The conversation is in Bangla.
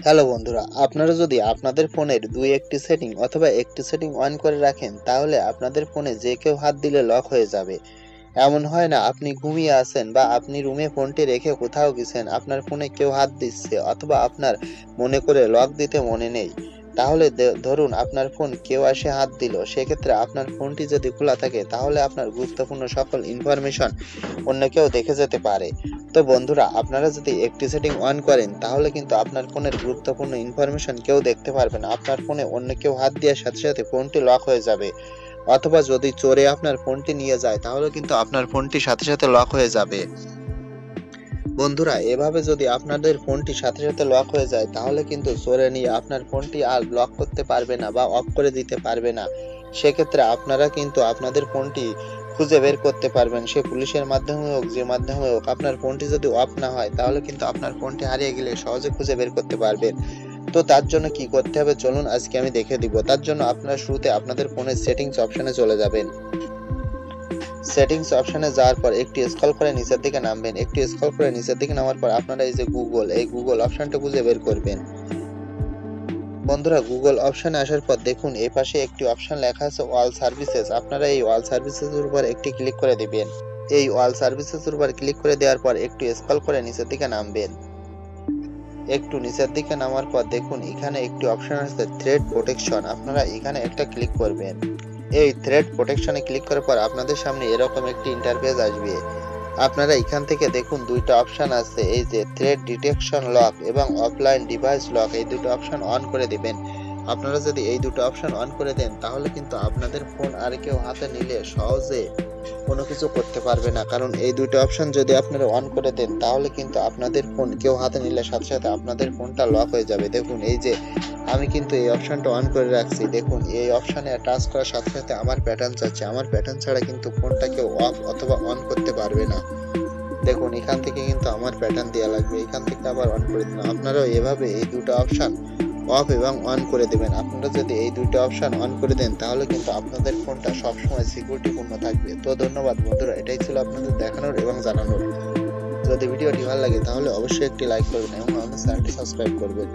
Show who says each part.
Speaker 1: হ্যালো বন্ধুরা, আপনারা যদি আপনাদের ফোনের একটি সেটিং অথবা একটি সেটিং অন করে রাখেন, তাহলে আপনাদের ফোনে যে কেউ হাত দিলে লক হয়ে যাবে। এমন হয় না আপনি ঘুমিয়ে আছেন বা আপনি রুমে ফোনটি রেখে কোথাও গেছেন, আপনার ফোনে কেউ হাত দিচ্ছে অথবা আপনার মনে করে লক দিতে মনে নেই। তাহলে ধরুন আপনার ফোন কেউ এসে হাত দিল, সেক্ষেত্রে আপনার ফোনটি যদি খোলা থাকে তাহলে আপনার গুরুত্বপূর্ণ সকল ইনফরমেশন অন্য কেউ দেখে যেতে পারে। তো বন্ধুরা, আপনারা যদি একটি সেটিং অন করেন তাহলে কিন্তু আপনার ফোনের গুরুত্বপূর্ণ ইনফরমেশন কেউ দেখতে পারবে না। আপনার ফোনে অন্য কেউ হাত দেওয়ার সাথে সাথে ফোনটি লক হয়ে যাবে, অথবা যদি চোরে আপনার ফোনটি নিয়ে যায় তাহলে কিন্তু আপনার ফোনটি সাথে সাথে লক হয়ে যাবে। বন্ধুরা, এভাবে যদি আপনাদের ফোনটি সাথে সাথে লক হয়ে যায় তাহলে কিন্তু চোরে নিয়ে আপনার ফোনটি আর লক করতে পারবে না বা অফ করে দিতে পারবে না। সেক্ষেত্রে আপনারা কিন্তু আপনাদের ফোনটি খুঁজে বের করতে পারবেন, সে পুলিশের মাধ্যমে হোক যে মাধ্যমে হোক। আপনার ফোনটি যদি অফ না হয় তাহলে কিন্তু আপনার ফোনটি হারিয়ে গেলে সহজে খুঁজে বের করতে পারবেন। তো তার জন্য কি করতে হবে চলুন আজকে আমি দেখে দিব। তার জন্য আপনারা শুরুতে আপনাদের ফোনের সেটিংস অপশনে চলে যাবেন। সেটিংস অপশনে যাওয়ার পর একটু স্ক্রল করে নিচের দিকে নামবেন। একটু স্ক্রল করে নিচের দিকে নামার পর আপনারা এই যে গুগল অপশনটা খুঁজে বের করবেন। বন্ধুরা, গুগল অপশনে আসার পর দেখুন এই পাশে একটি অপশন লেখা আছে অল সার্ভিসেস। আপনারা এই অল সার্ভিসেস এর উপর একটি ক্লিক করে দিবেন। এই অল সার্ভিসেস এর উপর ক্লিক করে দেওয়ার পর একটু স্ক্রল করে নিচের দিকে নামবেন। একটু নিচের দিকে নামার পর দেখুন এখানে একটি অপশন আছে থ্রেড প্রোটেকশন। আপনারা এখানে একটা ক্লিক করবেন। এই থ্রেড প্রোটেকশনে ক্লিক করার পর আপনাদের সামনে এরকম একটি ইন্টারফেস আসবে। আপনারা এখান থেকে দেখুন দুইটা অপশন আছে, এই যে থ্রেড ডিটেকশন লক এবং অফলাইন ডিভাইস লক, এই দুটো অপশন অন করে দিবেন। আপনারা যদি এই দুটো অপশন অন করে দেন তাহলে কিন্তু আপনাদের ফোন আর কেউ হাতে নিলে সহজে কোনো কিছু করতে পারবে না। কারণ এই দুটো অপশন যদি আপনারা অন করে দেন তাহলে কিন্তু আপনাদের ফোন কেউ হাতে নিলে সাথে সাথে আপনাদের ফোনটা লক হয়ে যাবে। দেখুন এই যে আমি কিন্তু এই অপশনটা অন করে রাখছি। দেখুন এই অপশনে টাচ করার সাথে সাথে আমার প্যাটার্ন চাচ্ছে। আমার প্যাটার্ন ছাড়া কিন্তু ফোনটা কেউ অফ অথবা অন করতে পারবে না। দেখুন এখান থেকে কিন্তু আমার প্যাটার্ন দেওয়া লাগবে, এখান থেকে আবার অন করে দিলাম। আপনারাও এভাবে এই দুটো অপশন অফ এবং অন করে দেবেন। আপনারা যদি এই দুটো অপশন অন করে দেন তাহলে কিন্তু আপনাদের ফোনটা সবসময় সিকিউরিটিপূর্ণ থাকবে। তো ধন্যবাদ বন্ধুরা, এটাই ছিল আপনাদের দেখানোর এবং জানানোর। যদি ভিডিওটি ভালো লাগে তাহলে অবশ্যই একটি লাইক করবেন এবং আমার চ্যানেলটি সাবস্ক্রাইব করবেন।